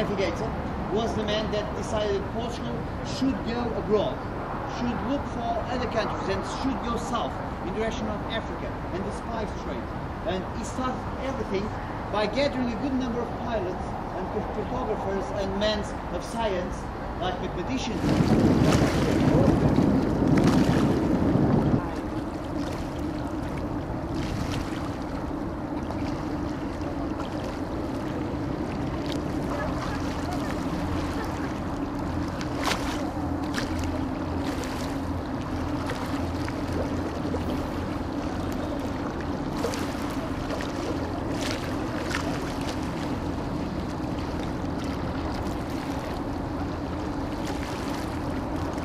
navigator was the man that decided Portugal should go abroad, should look for other countries and should go south in the direction of Africa and the spice trade. And he started everything by gathering a good number of pilots and cartographers and men of science like mathematicians.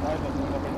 Aynen öyle.